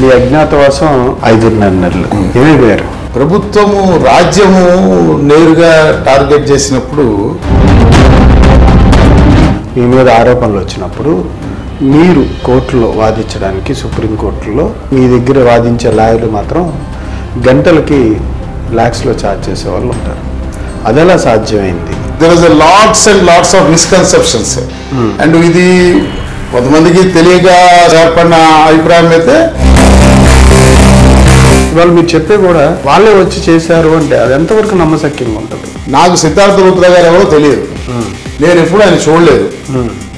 మీ అజ్ఞాతవాసం 5.5 నెలలు ఏమైపోయారు? ప్రభుత్వము రాజ్యము నేరుగా టార్గెట్ చేసినప్పుడు మీ మీద ఆరోపణలు వచ్చినప్పుడు మీరు కోర్టులో వాదించడానికి సుప్రీంకోర్టులో మీ దగ్గర వాదించే లాయర్లు మాత్రం గంటలకి లాక్స్లో ఛార్జ్ చేసే వాళ్ళు ఉంటారు. అదెలా సాధ్యమైంది? There is lots and lots of misconceptions and ఇది కొంతమందికి తెలియక ఏర్పడిన అభిప్రాయం అయితే వాళ్ళు మీరు చెప్పే కూడా వాళ్ళే వచ్చి చేశారు అంటే అది ఎంతవరకు నమ్మశక్యంగా ఉంటుంది? నాకు సిద్ధార్థ లూత్రా గారు ఎవరో తెలియదు, నేను ఎప్పుడు ఆయన చూడలేదు.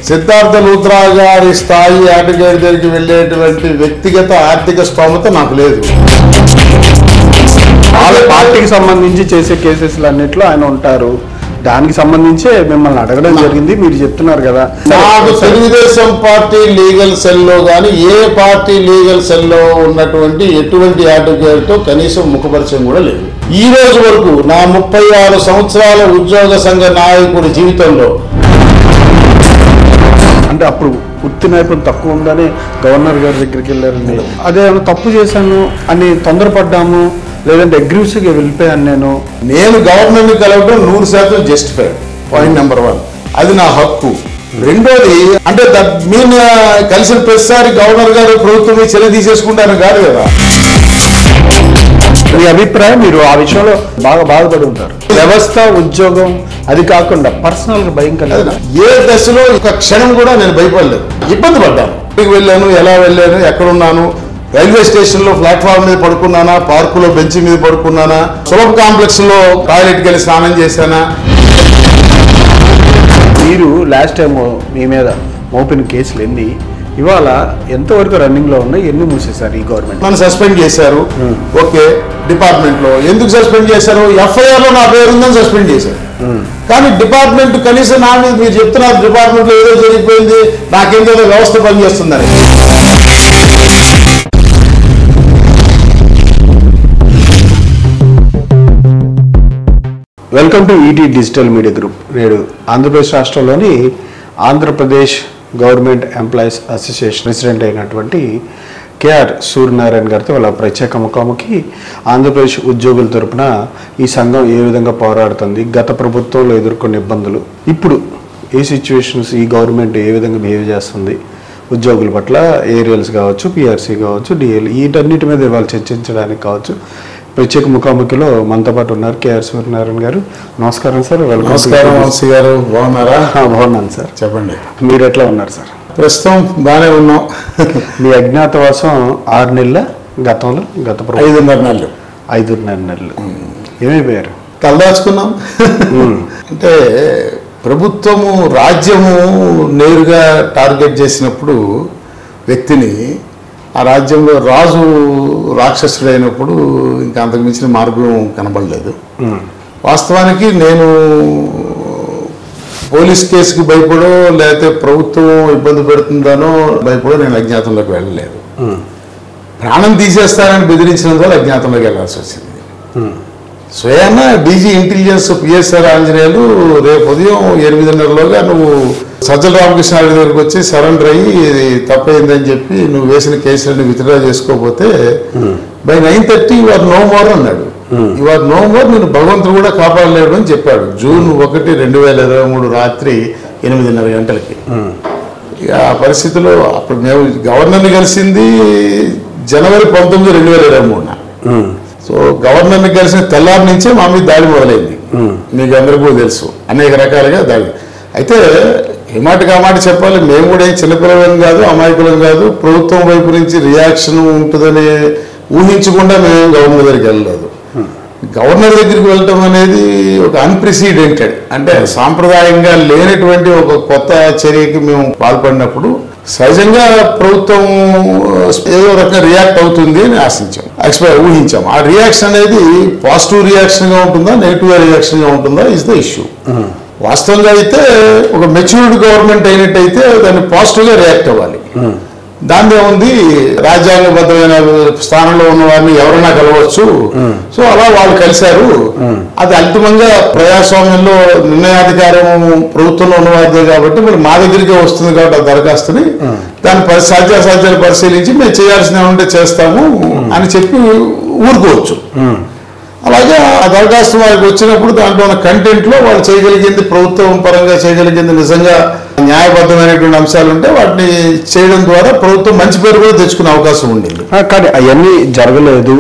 సిద్ధార్థ లూత్రా గారి స్థాయి అడ్వకేట్ దగ్గరికి వెళ్ళేటువంటి వ్యక్తిగత ఆర్థిక స్తోమత నాకు లేదు. వాళ్ళ పార్టీకి సంబంధించి చేసే కేసెస్లు అన్నిట్లో ఆయన ఉంటారు, దానికి సంబంధించే మిమ్మల్ని అడగడం జరిగింది. మీరు చెప్తున్నారు కదా, నాకు తెలుగుదేశం పార్టీ లీగల్ సెల్లో కానీ ఏ పార్టీ లీగల్ సెల్లో ఉన్నటువంటి ఎటువంటి అడ్వకేట్తో కనీసం ముఖపరిచయం కూడా లేదు. ఈ రోజు వరకు నా 36 సంవత్సరాల ఉద్యోగ సంఘ నాయకుడి జీవితంలో. అంటే అప్పుడు వృత్తి నైపుణ్యం తక్కువ ఉందని గవర్నర్ గారి దగ్గరికి వెళ్ళారండి. అదేమన్నా తప్పు చేశాను అని తొందరపడ్డాము, లేదంటే అగ్రెసివ్గా వెళ్ళిపోయాను. నేను గవర్నర్ని కలవడం 100% జస్టిఫైడ్. పాయింట్ నెంబర్ 1, అది నా హక్కు. రెండోది అంటే దట్ మీన్ కలిసిన ప్రతిసారి గవర్నర్ గారు ప్రభుత్వం చర్య తీసేసుకుంటాను కాదు కదా. మీ అభిప్రాయం, మీరు ఆ విషయంలో బాగా బాధపడి ఉంటారు. వ్యవస్థ, ఉద్యోగం, అది కాకుండా పర్సనల్గా భయం కలిగిన ఏ దశలో ఒక క్షణం కూడా నేను భయపడలేదు. ఇబ్బంది పడ్డాను. ఇంటికి వెళ్ళాను, ఎలా వెళ్ళాను, ఎక్కడున్నాను, రైల్వే స్టేషన్ లో ప్లాట్ఫామ్ మీద పడుకున్నానా, పార్కులో బెంచ్ మీద పడుకున్నానా, సులభ కాంప్లెక్స్ లో టాయిలెట్కి వెళ్ళి స్నానం చేశానా. మీరు లాస్ట్ టైం మీ మీద మోపిన కేసులు ఎన్ని, ఇవాళ ఎంతవరకు రన్నింగ్ లో ఉన్నాయి, ఎన్ని మూసేశారు ఈ గవర్నమెంట్? నన్ను సస్పెండ్ చేశారు. ఓకే, డిపార్ట్మెంట్ లో ఎందుకు సస్పెండ్ చేశారు? ఎఫ్ఐఆర్ లో నా పేరు ఉందని సస్పెండ్ చేశారు. కానీ డిపార్ట్మెంట్ కనీసం నా మీద మీరు చెప్తున్నారు డిపార్ట్మెంట్ లో ఏదో జరిగిపోయింది, నాకేందో వ్యవస్థ పనిచేస్తుందని. Welcome to ET digital media group. నేడు ఆంధ్రప్రదేశ్ రాష్ట్రంలోని Andhra Pradesh government employees association president అయినటువంటి కేఆర్ సూర్యనారాయణ గారితో వాళ్ళ ప్రత్యేక ముఖాముఖి. ఆంధ్రప్రదేశ్ ఉద్యోగుల తరపున ఈ సంఘం ఏ విధంగా పోరాడుతుంది, గత ప్రభుత్వంలో ఎదుర్కొన్న ఇబ్బందులు, ఇప్పుడు ఏ సిచ్యువేషన్స్, ఈ గవర్నమెంట్ ఏ విధంగా బిహేవ్ చేస్తుంది ఉద్యోగుల పట్ల, ఏరియల్స్ కావచ్చు, పిఆర్సీ కావచ్చు, డిఎల్, వీటన్నిటి మీద ఇవాళ చర్చించడానికి కావచ్చు ప్రత్యేక ముఖాముఖిలో మనతో పాటు ఉన్నారు కేఆర్ సూర్యనారాయణ గారు. నమస్కారం సార్. నమస్కారం వంశీ గారు, బాగున్నారా? బాగున్నాను సార్. చెప్పండి, మీరు ఎట్లా ఉన్నారు సార్? ప్రస్తుతం బాగానే ఉన్నాం. మీ అజ్ఞాతవాసం 6 నెలల, గతంలో గత 5.5 నెలలు. 5.5 నెలలు ఏమైపోయారు? తలదాచుకున్నాం. అంటే ప్రభుత్వము రాజ్యము నేరుగా టార్గెట్ చేసినప్పుడు వ్యక్తిని, ఆ రాజ్యంలో రాజు రాక్షసుడైనప్పుడు ఇంకా అంతకు మించిన మార్గం కనబడలేదు. వాస్తవానికి నేను పోలీస్ కేసుకి భయపడో లేకపోతే ప్రభుత్వం ఇబ్బంది పెడుతుందనో భయపడో నేను అజ్ఞాతంలోకి వెళ్ళలేదు. ప్రాణం తీసేస్తానని బెదిరించినందువల్ల అజ్ఞాతంలోకి వెళ్ళాల్సి వచ్చింది. స్వయాన డీజీ ఇంటెలిజెన్స్ పిఎస్ఆర్ ఆంజనేయులు రేపు ఉదయం 8:30లోగా నువ్వు సజ్జల రామకృష్ణారెడ్డి దగ్గరికి వచ్చి సరెండర్ అయ్యి ఇది తప్పైందని చెప్పి నువ్వు వేసిన కేసులను విత్డ్రా చేసుకోకపోతే by 9:30 you are no more అన్నాడు. యు ఆర్ నో మోర్, నేను భగవంతుడు కూడా కాపాడలేడు అని చెప్పాడు. జూన్ 1, 2023 రాత్రి 8:30 గంటలకి. ఆ పరిస్థితిలో అప్పుడు మేము గవర్నర్ని కలిసింది జనవరి 19, 2023. సో గవర్నర్ని కలిసిన తెల్లారి నుంచే మా మీద దాడి మొదలైంది. మీకు అందరికీ కూడా తెలుసు, అనేక రకాలుగా దాడి. అయితే ఏ మాటకి ఆ మాట చెప్పాలి, మేము కూడా ఏం చిన్నపిల్లలం కాదు, అమాయకులం కాదు. ప్రభుత్వం వైపు నుంచి రియాక్షన్ ఉంటుందని ఊహించకుండా మేము గవర్నర్ దగ్గరికి వెళ్ళలేదు. గవర్నర్ దగ్గరికి వెళ్ళటం అనేది ఒక అన్ప్రెసిడెంటెడ్, అంటే సాంప్రదాయంగా లేనటువంటి ఒక కొత్త చర్యకి మేము పాల్పడినప్పుడు సహజంగా ప్రభుత్వం ఏదో రకంగా రియాక్ట్ అవుతుంది అని ఊహించాం. ఆ రియాక్షన్ అనేది పాజిటివ్ రియాక్షన్ గా ఉంటుందా, నెగిటివ్ రియాక్షన్ గా ఉంటుందా ఇస్ ద ఇష్యూ. వాస్తవంగా అయితే ఒక మెచ్యూర్డ్ గవర్నమెంట్ అయినట్టయితే దాన్ని పాజిటివ్గా రియాక్ట్ అవ్వాలి. దాని ఏముంది, రాజ్యాంగబద్ధమైన స్థానంలో ఉన్న వారిని ఎవరైనా కలవచ్చు. సో అలా వాళ్ళు కలిశారు. అది అంతిమంగా ప్రజాస్వామ్యంలో నిర్ణయాధికారం ప్రభుత్వంలో ఉన్నవారిదే కాబట్టి మరి మా దగ్గరికే వస్తుంది కాబట్టి ఆ దరఖాస్తుని దాని సాధ్యాసాధ్యాలు పరిశీలించి మేము చేయాల్సిన ఉంటే చేస్తాము అని చెప్పి ఊరుకోవచ్చు. అలాగే ఆ దరఖాస్తు వారికి వచ్చినప్పుడు దాంట్లో ఉన్న కంటెంట్లో వాళ్ళు చేయగలిగింది, ప్రభుత్వం పరంగా చేయగలిగింది నిజంగా న్యాయబద్ధమైనటువంటి అంశాలు ఉంటే వాటిని చేయడం ద్వారా ప్రభుత్వం మంచి పేరు కూడా తెచ్చుకునే అవకాశం ఉండేది. కానీ అవన్నీ జరగలేదు,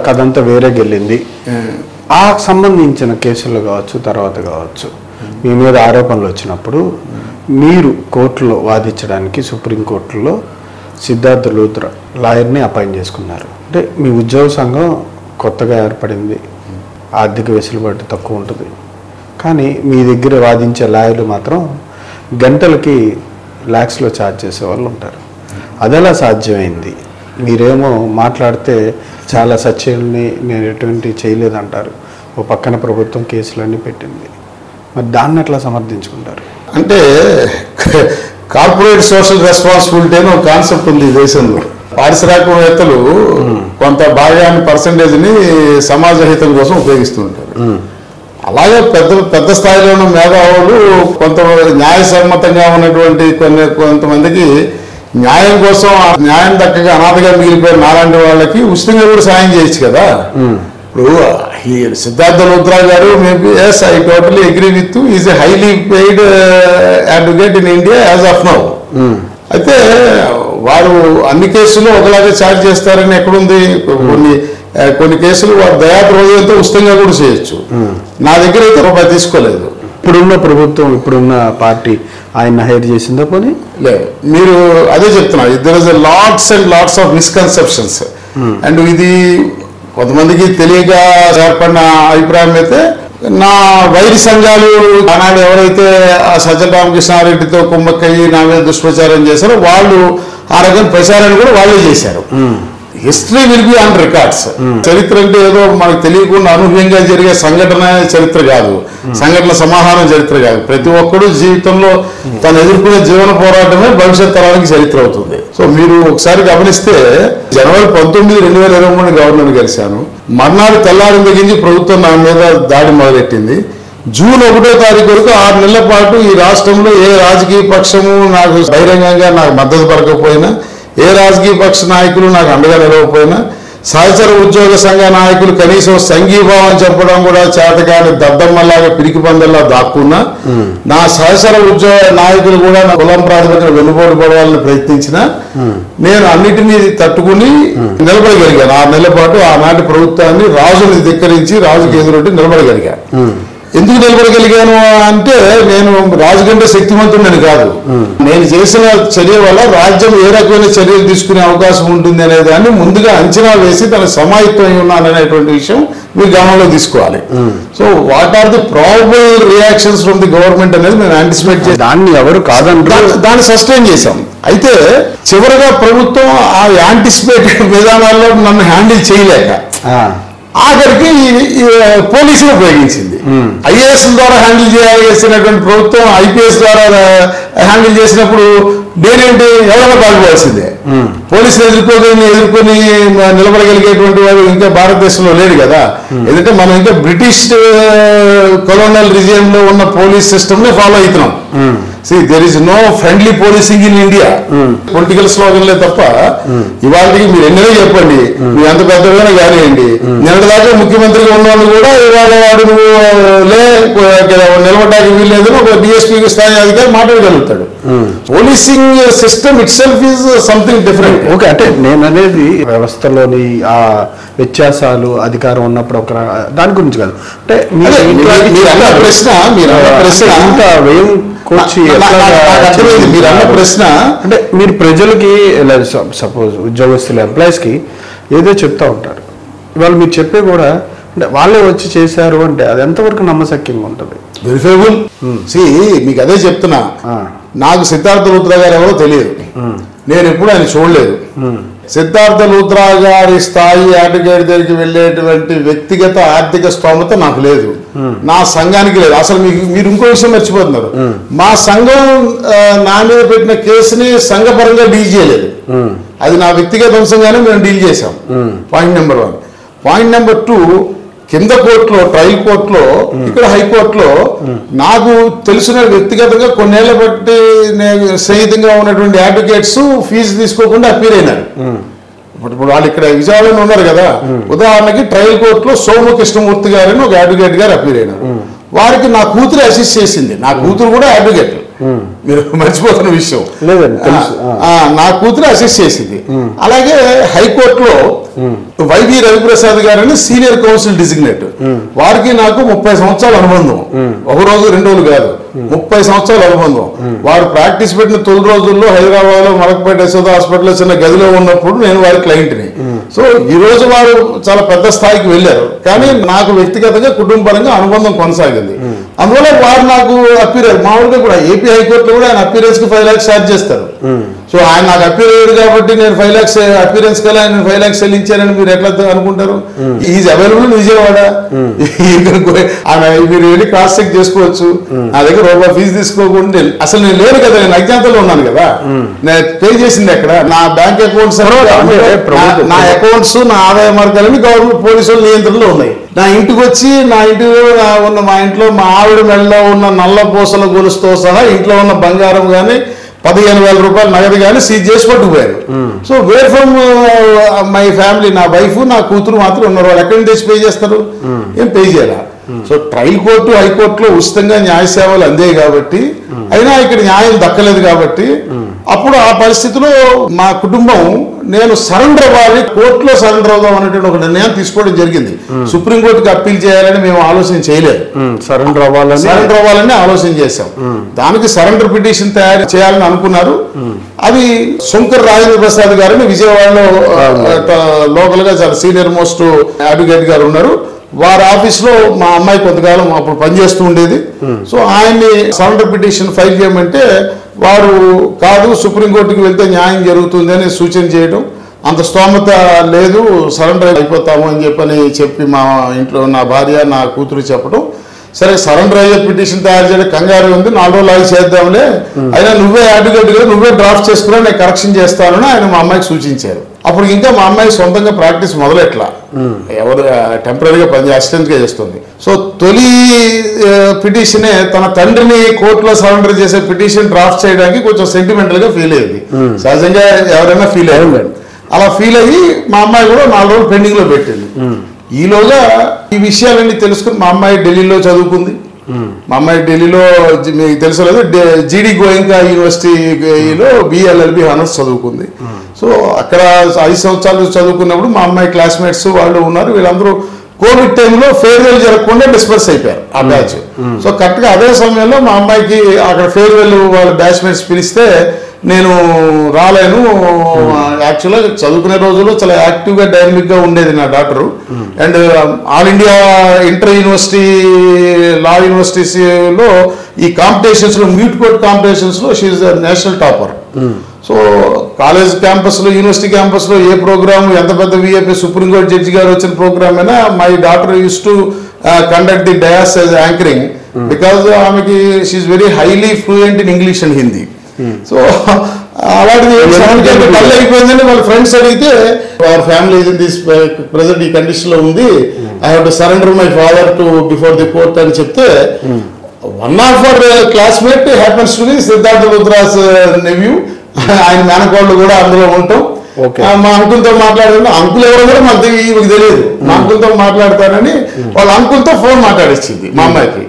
కదంతా వేరేకి వెళ్ళింది. ఆ సంబంధించిన కేసులు కావచ్చు, తర్వాత కావచ్చు, మీ మీద ఆరోపణలు వచ్చినప్పుడు మీరు కోర్టులో వాదించడానికి సుప్రీంకోర్టులో సిద్ధార్థ లూథ్రా లాయర్ని అపాయింట్ చేసుకున్నారు. అంటే మీ ఉద్యోగ సంఘం కొత్తగా ఏర్పడింది, ఆర్థిక వెసులుబాటు తక్కువ ఉంటుంది, కానీ మీ దగ్గర వాదించే లాయర్లు మాత్రం గంటలకి ల్యాక్స్లో ఛార్జ్ చేసే వాళ్ళు ఉంటారు. అదెలా సాధ్యమైంది? మీరేమో మాట్లాడితే చాలా సత్యాలని నేను ఎటువంటి చేయలేదంటారు, ఓ పక్కన ప్రభుత్వం కేసులన్నీ పెట్టింది, మరి దాన్ని ఎట్లా సమర్థించుకుంటారు? అంటే కార్పొరేట్ సోషల్ రెస్పాన్సిబిలిటీ అని ఒక కాన్సెప్ట్ ఉంది ఈ దేశంలో. పారిశ్రామికవేత్తలు కొంత భాగాన్ని పర్సంటేజ్ని సమాజ హితం కోసం ఉపయోగిస్తుంటారు. అలాగే పెద్ద స్థాయిలో ఉన్న మేధావులు కొంత న్యాయసమ్మతంగా ఉన్నటువంటి కొంతమందికి న్యాయం కోసం న్యాయం దక్కగా అనాథగా మిగిలిపోయిన నాలాంటి వాళ్ళకి ఉచితంగా కూడా సాయం చేయొచ్చు కదా. ఇప్పుడు ఈ సిద్ధార్థ లూథ్రా గారు maybe yes I totally agree with is a highly paid advocate in India as of now. అయితే వారు అన్ని కేసుల్లో ఒకలాగే ఛార్జ్ చేస్తారని ఎక్కడుంది? కొన్ని కేసులు వారు దయాప్రయోజనంతో ఉచితంగా కూడా చేయొచ్చు. నా దగ్గర అయితే రూపాయి తీసుకోలేదు. ఇప్పుడున్న ప్రభుత్వం, ఇప్పుడున్న పార్టీ ఆయన హైర్ చేసిందా పోనీ? లేదు. మీరు అదే చెప్తున్నారు, there is lots and lots of misconceptions. And ఇది కొంతమందికి తెలియక ఏర్పడిన అభిప్రాయం అయితే, నా వైరి సంఘాలు ఆనాడు ఎవరైతే ఆ సజ్జల రామకృష్ణారెడ్డితో కుమ్మక్కయ్యి నా మీద దుష్ప్రచారం చేశారో వాళ్ళు ఆ రకం ప్రచారాన్ని కూడా వాళ్ళే చేశారు. History will be on records. చరిత్ర అంటే ఏదో మనకు తెలియకుండా అనూహ్యంగా జరిగే సంఘటన చరిత్ర కాదు, సంఘటన సమాహారం చరిత్ర కాదు. ప్రతి ఒక్కడు జీవితంలో తను ఎదుర్కొనే జీవన పోరాటమే భవిష్యత్ తరానికి చరిత్ర అవుతుంది. సో మీరు ఒకసారి గమనిస్తే జనవరి 19, 2023 గవర్నర్ కలిశాను. మర్నాడు తెల్లారి దగ్గరించి ప్రభుత్వం నా మీద దాడి మొదలెట్టింది. జూన్ 1వ తారీఖు వరకు 6 నెలల పాటు ఈ రాష్ట్రంలో ఏ రాజకీయ పక్షము నాకు బహిరంగంగా నాకు మద్దతు పడకపోయినా, ఏ రాజకీయ పక్ష నాయకులు నాకు అండగా నిలవకపోయినా, సహచర ఉద్యోగ సంఘ నాయకులు కనీసం సంఘీభావం చెప్పడం కూడా చేతకాని దద్దమ్మలాగా పిరికి పందల్లా దాక్కున్నా, నా సహచర ఉద్యోగ నాయకులు కూడా నా కులం ప్రాతిపదికన వెన్నుపోటు పడవాలని ప్రయత్నించినా నేను అన్నిటినీ తట్టుకుని నిలబడగలిగాను. 6 నెలల పాటు ఆనాటి ప్రభుత్వాన్ని రాజుని ధిక్కరించి రాజుకి ఎదురొట్టి నిలబడగలిగాను. ఎందుకు నిలబడగలిగాను అంటే నేను రాజు కంటే శక్తివంతుడని కాదు, నేను చేసిన చర్య వల్ల రాజ్యం ఏ రకమైన చర్యలు తీసుకునే అవకాశం ఉంటుంది అనే దాన్ని ముందుగా అంచనా వేసి తన సమాయత్తం ఉన్నాననేటువంటి విషయం మీరు గమనంలో తీసుకోవాలి. So what are the probable reactions from the government అనేది నేను యాంటిసిపేట్ చేసి దాన్ని ఎవరు కాదంటారు, దాన్ని సస్టైన్ చేశాం. అయితే చివరిగా ప్రభుత్వం ఆ యాంటిసిపేటెడ్ విధానాల్లో నన్ను హ్యాండిల్ చేయలేక ఆఖరికి పోలీసులు ఉపయోగించింది. ఐఏఎస్ ద్వారా హ్యాండిల్ చేయాల్సినటువంటి ప్రభుత్వం ఐపీఎస్ ద్వారా హ్యాండిల్ చేసినప్పుడు నేనేంటి ఎవరైనా పాల్గొవాల్సిందే. పోలీసులు ఎదుర్కొని నిలబడగలిగేటువంటి వాడు ఇంకా భారతదేశంలో లేడు కదా. ఎందుకంటే మనం ఇంకా బ్రిటిష్ కొలోనియల్ రిజియమ్ లో ఉన్న పోలీస్ సిస్టమ్ నే ఫాలో అవుతున్నాం. There is no friendly policing in India. Political స్లోగన్లే తప్ప ఇవాళకి మీరు ఎన్నో చెప్పండి, మీరు ఎంత పెద్దగా కానివ్వండి, నిన్నటిదాకా ముఖ్యమంత్రిగా ఉన్నవాళ్ళు కూడా ఇవాళ వాడు నిలబడడానికి వీల్లేదని ఒక డిఎస్పీ స్థాయి అధికారి మాట్లాడగలుగుతాడు. Policing system itself is something different. Okay, అంటే నేను అనేది వ్యవస్థలోని ఆ వ్యత్యాసాలు అధికారం ఉన్నప్పుడు ఒక దాని గురించి కాదు. అంటే ప్రశ్న ఇంకా వ్యయం మీరు అన్న ప్రశ్న అంటే మీరు ప్రజలకి సపోజ్ ఉద్యోగస్తులు ఎంప్లాయీస్కి ఏదో చెప్తా ఉంటారు, ఇవాళ మీరు చెప్పే కూడా అంటే వాళ్ళే వచ్చి చేశారు అంటే అది ఎంతవరకు నమ్మశక్యంగా ఉంటుంది? వెరిఫైబుల్. మీకు అదే చెప్తున్నా, నాకు సిద్ధార్థ లూథ్రా గారు ఎవరో తెలియదు. నేను ఎప్పుడు ఆయన చూడలేదు. సిద్ధార్థ లూథ్రా గారి స్థాయి అడ్వకేట్ దగ్గరికి వెళ్ళేటువంటి వ్యక్తిగత ఆర్థిక స్తోమత నాకు లేదు, నా సంఘానికి లేదు. అసలు మీరు ఇంకో విషయం మర్చిపోతున్నారు, మా సంఘం నా మీద పెట్టిన కేసుని సంఘపరంగా డీల్ చేయలేదు, అది నా వ్యక్తిగత అంశంగానే మేము డీల్ చేశాం. Point number 1. పాయింట్ నెంబర్ 2, కింద కోర్టులో, ట్రయల్ కోర్టులో, ఇక్కడ హైకోర్టులో నాకు తెలిసిన వ్యక్తిగతంగా కొన్నేళ్ల బట్టి సన్నిహితంగా ఉన్నటువంటి అడ్వకేట్స్ ఫీజు తీసుకోకుండా అపీల్ అయినారు. ఇప్పుడు వాళ్ళు ఇక్కడ విజయవాడలో ఉన్నారు కదా, ఉదాహరణకి ట్రయల్ కోర్టులో సోము కృష్ణమూర్తి గారని ఒక అడ్వకేట్ గారు అపీల్ అయినారు. వారికి నా కూతురు అసిస్ట్ చేసింది, నా కూతురు కూడా అడ్వకేట్, మీరు మర్చిపోతున్న విషయం, నా కూతురు అసిస్ట్ చేసింది. అలాగే హైకోర్టులో వైవి రవిప్రసాద్ గారని సీనియర్ కౌన్సిల్ డిజిగ్నేట్, వారికి నాకు 30 సంవత్సరాల అనుబంధం, ఒక రోజు 2 రోజులు కాదు, 30 సంవత్సరాల అనుబంధం. వారు ప్రాక్టీస్ పెట్టిన తొలి రోజుల్లో హైదరాబాద్ లో మలకపేట యశోద హాస్పిటల్లో చిన్న గదిలో ఉన్నప్పుడు నేను వారి క్లయింట్ని. సో ఈ రోజు వారు చాలా పెద్ద స్థాయికి వెళ్ళారు, కానీ నాకు వ్యక్తిగతంగా కుటుంబపరంగా అనుబంధం కొనసాగింది. అందువల్ల వారు నాకు అపీరెన్స్, మామూలుగా కూడా ఏపీ హైకోర్టులో కూడా ఆయన అపీరెన్స్ కి 5 lakhs ఛార్జ్ చేస్తారు. సో ఆయన నాకు అపీల్ అయ్యాడు కాబట్టి నేను 5 lakhs అపీరెన్స్ కల ఆయన 5 lakhs చెల్లించానని మీరు ఎట్లా అనుకుంటారు? ఈజ్ అవైలబుల్ విజయవాడ, మీరు వెళ్ళి క్రాస్ చెక్ చేసుకోవచ్చు. నా దగ్గర రూపాయి ఫీజు తీసుకోకుండా, అసలు నేను లేను కదా, నేను అజ్ఞాతంలో ఉన్నాను కదా, నేను పే చేసింది ఎక్కడ, నా బ్యాంక్ అకౌంట్స్, నా అకౌంట్స్, నా ఆదాయ మార్గాలని గవర్నమెంట్ పోలీసుల నియంత్రణలో ఉన్నాయి. నా ఇంటికి వచ్చి, నా ఇంటిలో ఉన్న మా ఇంట్లో మా ఆవిడ మెడలో ఉన్న నల్ల పూసల గొలుసుతో సహా ఇంట్లో ఉన్న బంగారం కానీ 15,000 రూపాయలు నగదు కానీ సీజ్ చేసి పట్టుకుపోయారు. So where from my family, నా వైఫ్ నా కూతురు మాత్రం ఉన్నారు, వాళ్ళు ఎక్కడి నుంచి పే చేస్తారు? ఏం పే చేయాలా? సో ట్రయల్ కోర్టు, హైకోర్టులో ఉచితంగా న్యాయ సేవలు అందాయి కాబట్టి, అయినా ఇక్కడ న్యాయం దక్కలేదు కాబట్టి, అప్పుడు ఆ పరిస్థితిలో మా కుటుంబం నేను సరెండర్ అవ్వాలి, కోర్టులో సరెండర్ అవుదాం అనేటువంటి ఒక నిర్ణయం తీసుకోవడం జరిగింది. సుప్రీంకోర్టుకి అప్పీల్ చేయాలని మేము ఆలోచన చేయలేదు, సరెండర్ అవ్వాలని ఆలోచన చేశాం. దానికి సరెండర్ పిటిషన్ తయారు చేయాలని అనుకున్నారు. అది శంకర్ రాజేంద్ర ప్రసాద్ గారిని విజయవాడలో లోకల్ గా చాలా సీనియర్ మోస్ట్ అడ్వకేట్ గారు ఉన్నారు, వారి ఆఫీస్లో మా అమ్మాయి కొంతకాలం అప్పుడు పనిచేస్తూ ఉండేది. సో ఆయన్ని సరెండర్ పిటిషన్ ఫైల్ చేయమంటే వారు కాదు, సుప్రీంకోర్టుకి వెళ్తే న్యాయం జరుగుతుంది అని సూచన చేయడం, అంత స్తోమత లేదు, సరెండర్ అయిపోతాము అని చెప్పి మా ఇంట్లో నా భార్య నా కూతురు చెప్పడం, సరే సరెండర్ అయ్యే పిటిషన్ తయారు చేయడం కంగారు ఉంది, 4 రోజులు ఆగి చేద్దాంలే, అయినా నువ్వే అడ్వకేట్ గా నువ్వే డ్రాఫ్ట్ చేసుకున్నా నేను కరెక్షన్ చేస్తానని ఆయన మా అమ్మాయికి సూచించారు. అప్పుడు ఇంకా మా అమ్మాయి సొంతంగా ప్రాక్టీస్ మొదలెట్లా, ఎవరు టెంపరీగా అసిస్టెంట్ గా చేస్తుంది. సో తొలి పిటిషనే తన తండ్రిని కోర్టులో సరెండర్ చేసే పిటిషన్ డ్రాఫ్ట్ చేయడానికి కొంచెం సెంటిమెంటల్ గా ఫీల్ అయ్యింది, సహజంగా ఎవరైనా ఫీల్ అయ్యారు. అలా ఫీల్ అయ్యి మా అమ్మాయి కూడా 4 రోజులు పెండింగ్ లో పెట్టింది. ఈలోగా ఈ విషయాలన్నీ తెలుసుకుని మా అమ్మాయి ఢిల్లీలో చదువుకుంది. మా అమ్మాయి ఢిల్లీలో మీకు తెలుసలేదు జీడి గోయంకా యూనివర్సిటీలో BLLB హానర్స్ చదువుకుంది. సో అక్కడ 5 సంవత్సరాలు చదువుకున్నప్పుడు మా అమ్మాయి క్లాస్మేట్స్ వాళ్ళు ఉన్నారు, వీళ్ళందరూ కోవిడ్ టైంలో ఫేర్వెల్ జరగకుండా డిస్పర్స్ అయిపోయారు ఆ బ్యాచ్. సో కరెక్ట్గా అదే సమయంలో మా అమ్మాయికి అక్కడ ఫేర్వెల్ వాళ్ళ బ్యాచ్మేట్స్ పిలిస్తే నేను రాలేను. యాక్చువల్గా చదువుకునే రోజుల్లో చాలా యాక్టివ్గా డైనమిక్గా ఉండేది నా doctor. And all India inter university law యూనివర్సిటీస్లో ఈ కాంపిటీషన్స్లో మ్యూట్ కోర్ట్ కాంపిటీషన్స్లో she's national topper. So college క్యాంపస్లో యూనివర్సిటీ క్యాంపస్లో ఏ ప్రోగ్రామ్ ఎంత పెద్ద విఐపీ సుప్రీంకోర్టు జడ్జి గారు వచ్చిన ప్రోగ్రామ్ అయినా my doctor used to conduct the dais as anchoring because ఆమెకి she's very highly fluent in English and Hindi. So అలాంటిది డల్ అయిపోయిందని వాళ్ళ ఫ్రెండ్స్ అడిగితే our family in this present ఈ కండిషన్ లో ఉంది, I have to surrender my father to before the court అని చెప్తే one of our classmate happens to be Siddharth Luthra's nephew, ఆయన మేనకోళ్ళు కూడా అందులో ఉంటాం. మా అంకుల్తో మాట్లాడుతున్నా, అంకుల్ ఎవరో కూడా మాకు తెలియదు, మా అంకుల్తో మాట్లాడతానని వాళ్ళ అంకుల్తో ఫోన్ మాట్లాడిచ్చింది మా అమ్మాయికి.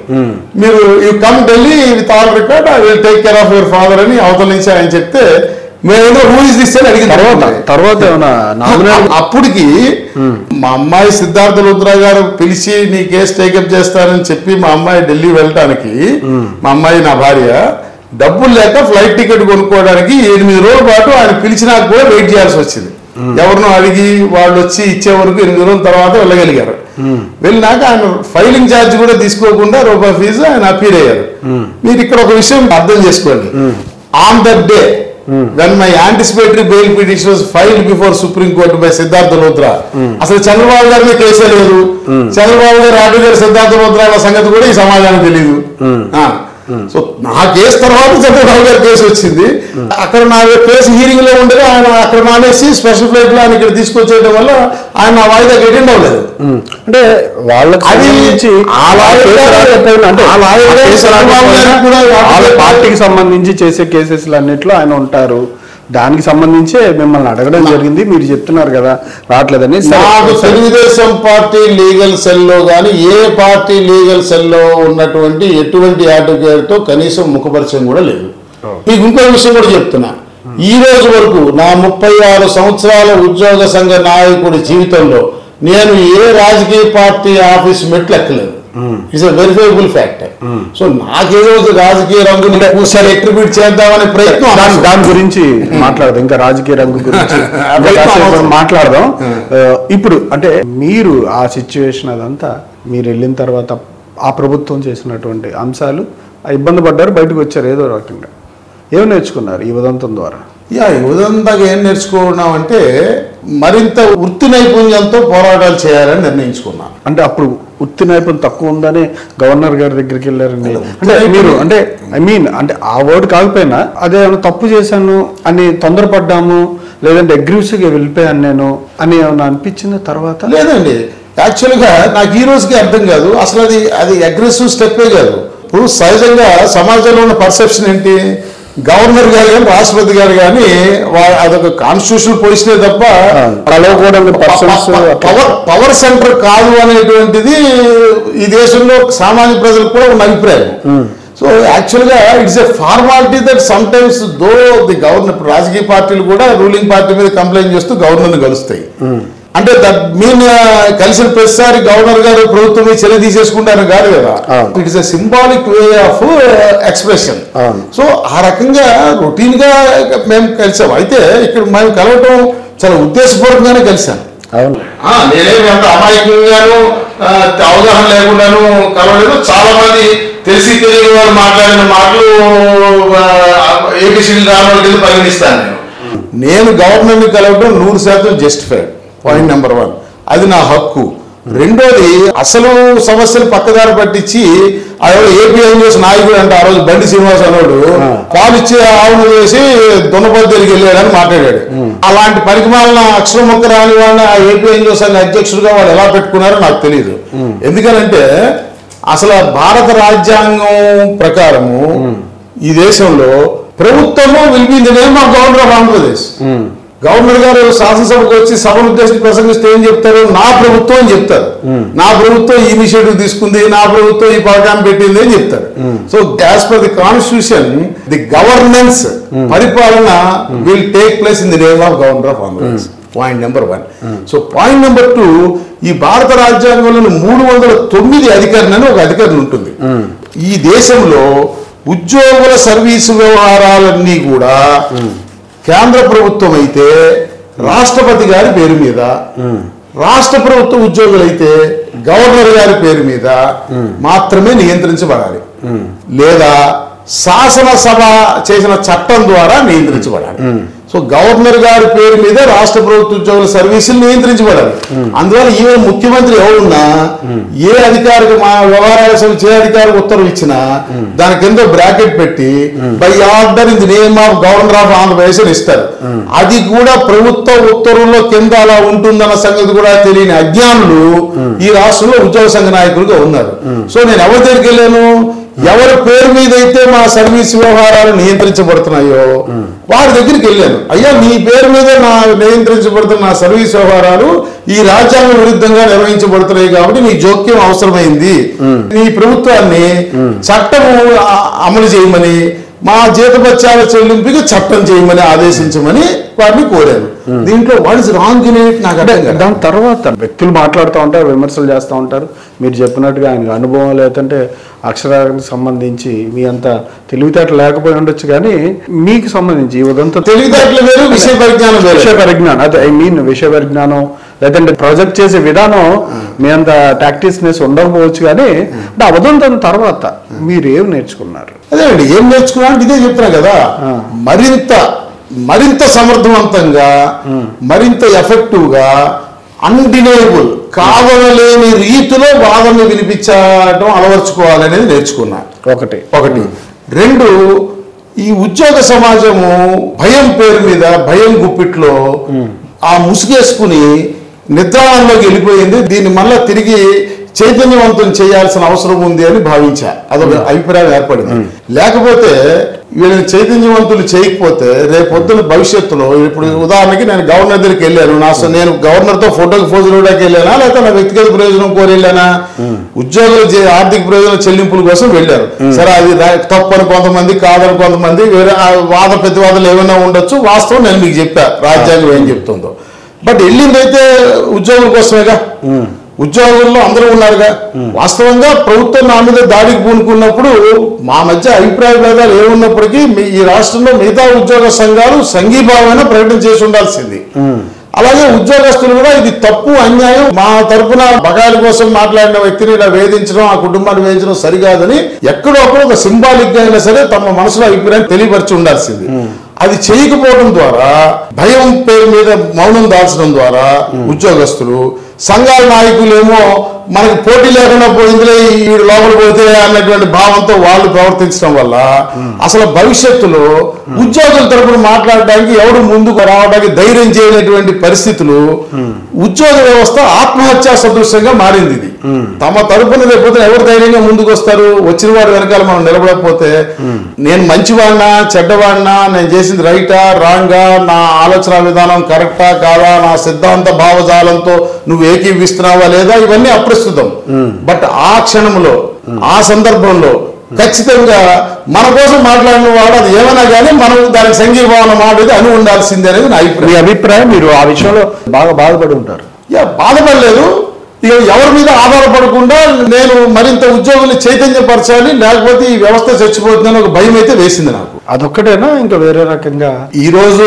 మీరు you come Delhi with all record, I will take care of your father అని అవతల నుంచి ఆయన చెప్తే మేమేదో హూ ఇస్ దిస్ అని అడిగిన తర్వాత అప్పటికి మా అమ్మాయి సిద్ధార్థ లూథ్రా గారు పిలిచి నీ కేసు టేకప్ చేస్తానని చెప్పి మా అమ్మాయి ఢిల్లీ వెళ్ళటానికి మా అమ్మాయి నా భార్య డబ్బులు లేక ఫ్లైట్ టికెట్ కొనుక్కోవడానికి 8 రోజుల పాటు ఆయన పిలిచినా కూడా వెయిట్ చేయాల్సి వచ్చింది. ఎవరినో అడిగి వాళ్ళు వచ్చి ఇచ్చే వరకు 8 రోజుల తర్వాత వెళ్ళగలిగారు. వెళ్ళినాక ఆయన ఫైలింగ్ ఛార్జ్ కూడా తీసుకోకుండా రూపాయి ఫీజు ఆయన అపీల్ అయ్యారు. మీరు ఇక్కడ ఒక విషయం అర్థం చేసుకోండి, on that day when my anticipatory bail petition was filed before Supreme Court by Siddhartha Luthra. అసలు చంద్రబాబు గారి మీద కేసే లేదు. చంద్రబాబు గారు ఆర్డర్ సిద్ధార్థ లుత్రాల సంగతి కూడా ఈ సమాజానికి తెలియదు. సో నా కేసు తర్వాత చంద్రబాబు గారి కేసు వచ్చింది. అక్కడ నా కేసు హీరింగ్ లో ఉండగా ఆయన అక్కడ మానేసి స్పెషల్ ఫ్లైట్ లో ఆయన ఇక్కడ తీసుకొచ్చేయడం వల్ల ఆయన నా వాయిదాకి అటెండ్ అవ్వలేదు. అంటే వాళ్ళకి పార్టీకి సంబంధించి చేసే కేసెస్లు అన్నిట్లో ఆయన ఉంటారు. దానికి సంబంధించే మిమ్మల్ని అడగడం జరిగింది. మీరు చెప్తున్నారు కదా రావట్లేదని. నాకు తెలుగుదేశం పార్టీ లీగల్ సెల్లో కానీ ఏ పార్టీ లీగల్ సెల్లో ఉన్నటువంటి ఎటువంటి అడ్వకేట్తో కనీసం ముఖపరిచయం కూడా లేదు. మీకు ఇంకో విషయం కూడా చెప్తున్నా. ఈ రోజు వరకు నా 36 సంవత్సరాల ఉద్యోగ సంఘ నాయకుడి జీవితంలో నేను ఏ రాజకీయ పార్టీ ఆఫీస్ మెట్లు ఎక్కలేదు. It's a verifiable fact. So నాకేదో రాజకీయ రంగుని ఎట్రిబ్యూట్ చేద్దామనే ప్రయత్నం. దాని గురించి మాట్లాడదాం, ఇంకా రాజకీయ రంగు గురించి మాట్లాడదాం. ఇప్పుడు అంటే మీరు ఆ సిచ్యువేషన్ అదంతా మీరు వెళ్ళిన తర్వాత ఆ ప్రభుత్వం చేసినటువంటి అంశాలు ఇబ్బంది పడ్డారు, బయటకు వచ్చారు. ఏదో రకంగా ఏమి నేర్చుకున్నారు ఈ ఉదంతం ద్వారా? ఈ ఉదంతాగా ఏం నేర్చుకున్నామంటే మరింత వృత్తి నైపుణ్యంతో పోరాటాలు చేయాలని నిర్ణయించుకున్నాను. అంటే అప్పుడు వృత్తి నైపుణ్యం తక్కువ ఉందని గవర్నర్ గారి దగ్గరికి వెళ్ళారండి. అంటే మీరు అంటే అంటే ఆ వర్డ్ కాకపోయినా అదే తప్పు చేశాను అని తొందరపడ్డాము, లేదంటే అగ్రెసివ్గా వెళ్ళిపోయాను నేను అని ఏమన్నా అనిపించింది తర్వాత? లేదండి, యాక్చువల్గా నాకు ఈ రోజుకి అర్థం కాదు అసలు అది అగ్రెసివ్ స్టెప్పే కాదు. ఇప్పుడు సహజంగా సమాజంలో ఉన్న పర్సెప్షన్ ఏంటి, గవర్నర్ గారు కానీ రాష్ట్రపతి గారు కానీ అదొక కాన్స్టిట్యూషనల్ పొజిషనే తప్ప పవర్ సెంటర్ కాదు అనేటువంటిది ఈ దేశంలో సామాన్య ప్రజలకు కూడా ఉన్న అభిప్రాయం. సో యాక్చువల్గా it's a formality that some times though the governor రాజకీయ పార్టీలు కూడా రూలింగ్ పార్టీ మీద కంప్లైంట్ చేస్తూ గవర్నర్ని కలుస్తాయి. అంటే దట్ మీన్ కలిసిన ప్రతిసారి గవర్నర్ గారు ప్రభుత్వం మీద చర్య తీసేసుకుంటారని కాదు కదా. It is a symbolic way of expression. So ఆ రకంగా రొటీన్ గా మేము కలిసాం. అయితే ఇక్కడ మేము కలవటం చాలా ఉద్దేశపూర్వకంగానే కలిసాను. నేనేమి అంత అమాయకంగాను అవగాహన లేకుండాను కలవలేదు. చాలా మంది తెలిసి తెలియని వాళ్ళు మాట్లాడిన మాటలు ఏబిసిడి రావడం పరిగణిస్తాను. నేను గవర్నర్ని కలవడం 100% జస్టిఫైడ్. పాయింట్ నెంబర్ 1, అది నా హక్కు. రెండోది, అసలు సమస్యలు పక్కదారి పట్టించి ఏపీ ఐఎన్ఎస్ నాయకుడు అంటే ఆ రోజు బండి శ్రీనివాస్ అన్నాడు పాలిచ్చే ఆవును వేసి దున్నపోతు దగ్గరికి వెళ్ళాడని మాట్లాడాడు. అలాంటి పరిమాణ అక్షరం మొక్క రాని వాళ్ళని ఆ ఏపీ ఐఎన్ఎస్ సంఘ అధ్యక్షుడిగా వాళ్ళు ఎలా పెట్టుకున్నారో నాకు తెలియదు. ఎందుకనంటే అసలు భారత రాజ్యాంగం ప్రకారము ఈ దేశంలో ప్రభుత్వము will be in the name of governor of Andhra Pradesh. Governor గారు శాసనసభకు వచ్చి సభను ఉద్దేశించి ప్రసంగిస్తే ఏం చెప్తారు, నా ప్రభుత్వం అని చెప్తారు. నా ప్రభుత్వం ఈ ఇనిషియేటివ్ తీసుకుంది, నా ప్రభుత్వం ఈ పథకాన్ని పెట్టింది అని చెప్తారు. So as per the constitution the governance పరిపాలన will take place in the name of governor of Andhra Pradesh. Point number 1. So point number 2, ఈ భారత రాజ్యాంగంలోని 309 అధికారిని అని ఒక అధికారిని ఉంటుంది. ఈ దేశంలో ఉద్యోగుల సర్వీసు వ్యవహారాలన్నీ కూడా కేంద్ర ప్రభుత్వం అయితే రాష్ట్రపతి గారి పేరు మీద, రాష్ట్ర ప్రభుత్వ ఉద్యోగులైతే గవర్నర్ గారి పేరు మీద మాత్రమే నియంత్రించబడాలి, లేదా శాసనసభ చేసిన చట్టం ద్వారా నియంత్రించబడాలి. సో గవర్నర్ గారి పేరు మీద రాష్ట్ర ప్రభుత్వ ఉద్యోగుల సర్వీసులు నియంత్రించబడాలి. అందువల్ల ఈవెన్ ముఖ్యమంత్రి ఎవరున్నా ఏ అధికారికి మా వ్యవహారాల సమితి ఏ అధికారికి ఉత్తర్వు ఇచ్చినా దాని కింద బ్రాకెట్ పెట్టి by order in the name of governor of Andhra Pradesh అని ఇస్తారు. అది కూడా ప్రభుత్వ ఉత్తర్వుల్లో కింద అలా ఉంటుందన్న సంగతి కూడా తెలియని అజ్ఞానులు ఈ రాష్ట్రంలో ఉద్యోగ సంఘ నాయకులుగా ఉన్నారు. సో నేను ఎవరి దగ్గరికి వెళ్ళాను, ఎవరి పేరు మీద అయితే మా సర్వీస్ వ్యవహారాలు నియంత్రించబడుతున్నాయో వారి దగ్గరికి వెళ్ళాను. అయ్యా, నీ పేరు మీద నా నియంత్రించబడుతున్న నా సర్వీస్ వ్యవహారాలు ఈ రాజ్యాంగ విరుద్ధంగా నిర్వహించబడుతున్నాయి కాబట్టి నీ జోక్యం అవసరమైంది. నీ ప్రభుత్వాన్ని చట్టము అమలు చేయమని, మా జీతభత్యాల చెల్లింపుకి చట్టం చేయమని ఆదేశించమని వారిని కోరాను. దీంట్లో what is wrong in it నాకు అర్థం కాదు. దాని తర్వాత వ్యక్తులు మాట్లాడుతూ ఉంటారు, విమర్శలు చేస్తూ ఉంటారు. మీరు చెప్పినట్టుగా ఆయనకు అనుభవం లేదంటే అక్షరానికి సంబంధించి మీ అంత తెలివితేటలు లేకపోయి ఉండొచ్చు, కానీ మీకు సంబంధించి ఈ ఉదంతా తెలివితేటలు వేరు, విషయ పరిజ్ఞానం అదే విషయ పరిజ్ఞానం లేదంటే ప్రాజెక్ట్ చేసే విధానం మీ అంత టాక్టిక్నెస్ ఉండకపోవచ్చు, కానీ అంటే ఉదంతం తర్వాత మీరు ఏం నేర్చుకున్నారు? అదే అండి, ఏం నేర్చుకున్నా ఇదే చెప్తున్నా కదా. మరింత మరింత సమర్థవంతంగా మరింత ఎఫెక్టివ్గా అన్డినేబుల్ కావలేని రీతిలో వాదనలు వినిపించడం అలవర్చుకోవాలనేది నేర్చుకున్నా. ఒకటి రెండు, ఈ ఉద్యోగ సమాజము భయం పేరు మీద భయం గుప్పిట్లో ఆ ముసుగేసుకుని నిద్రాణంలోకి వెళ్ళిపోయింది. దీన్ని మళ్ళా తిరిగి చైతన్యవంతం చేయాల్సిన అవసరం ఉంది అని భావించా. అదొక అభిప్రాయం ఏర్పడింది. లేకపోతే వీళ్ళని చైతన్యవంతులు చేయకపోతే రేపొద్దున భవిష్యత్తులో, ఇప్పుడు ఉదాహరణకి నేను గవర్నర్ దగ్గరికి వెళ్ళాను, నేను గవర్నర్తో ఫోటోకి పోజు ఇవ్వడానికి వెళ్ళానా, లేకపోతే నా వ్యక్తిగత ప్రయోజనం కోరి వెళ్ళానా? ఉద్యోగుల ఆర్థిక ప్రయోజన చెల్లింపుల కోసం వెళ్ళారు. సరే, అది తప్పని కొంతమంది, కాదని కొంతమంది, వేరే వాద ప్రతివాదాలు ఏమైనా ఉండొచ్చు. వాస్తవం నేను మీకు చెప్పా రాజ్యాంగం ఏం చెప్తుందో. బట్ వెళ్ళిందైతే ఉద్యోగుల కోసమేగా. ఉద్యోగుల్లో అందరూ ఉన్నారుగా. వాస్తవంగా ప్రభుత్వం నా మీద దాడికి పూనుకున్నప్పుడు మా మధ్య అభిప్రాయ భేదాలు ఏమున్నప్పటికీ ఈ రాష్ట్రంలో మిగతా ఉద్యోగ సంఘాలు సంఘీభావమైన ప్రకటన చేసి ఉండాల్సింది. అలాగే ఉద్యోగస్తులు కూడా ఇది తప్పు, అన్యాయం, మా తరఫున బకాయిల కోసం మాట్లాడిన వ్యక్తిని ఇలా వేధించడం, ఆ కుటుంబాన్ని వేధించడం సరికాదని ఎక్కడో అక్కడ ఒక సింబాలిక్ గా అయినా సరే తమ మనసులో అభిప్రాయం తెలియపరిచి ఉండాల్సింది. అది చేయకపోవడం ద్వారా, భయం పేరు మీద మౌనం దాల్చడం ద్వారా ఉద్యోగస్తులు, సంఘాల నాయకులేమో మనకు పోటీ లేకుండా పోయిందిలే ఈ లోపల పోతే అన్నటువంటి భావంతో వాళ్ళు ప్రవర్తించడం వల్ల అసలు భవిష్యత్తులో ఉద్యోగుల తరపున మాట్లాడడానికి ఎవరు ముందుకు రావడానికి ధైర్యం చేయనటువంటి పరిస్థితులు, ఉద్యోగ వ్యవస్థ ఆత్మహత్యా సదృశ్యంగా మారింది. ఇది తమ తరపున లేకపోతే ఎవరు ధైర్యంగా ముందుకు వస్తారు? వచ్చిన వారి వెనకాల మనం నిలబడకపోతే నేను మంచివాడినా చెడ్డవాడినా, నేను చేసింది రైటా రాంగా, నా ఆలోచన విధానం కరెక్టా కాదా, నా సిద్ధాంత భావజాలంతో నువ్వు ఏకీవిస్తున్నావా లేదా, ఇవన్నీ అప్రస్తుతం. బట్ ఆ క్షణంలో, ఆ సందర్భంలో ఖచ్చితంగా మన కోసం మాట్లాడిన వాడు అది ఏమైనా కానీ మనం దానికి సంఘీభావన మాట్లాడి అని ఉండాల్సిందే అనేది నా అభిప్రాయం. మీరు ఆ విషయంలో బాగా బాధపడి ఉంటారు. బాధపడలేదు. ఇక ఎవరి మీద ఆధారపడకుండా నేను మరింత ఉద్యోగుల్ని చైతన్యపరచాలి, లేకపోతే ఈ వ్యవస్థ చచ్చిపోతుందని ఒక భయం అయితే వేసింది నాకు. అదొక్కటేనా? ఇంకా వేరే రకంగా ఈ రోజు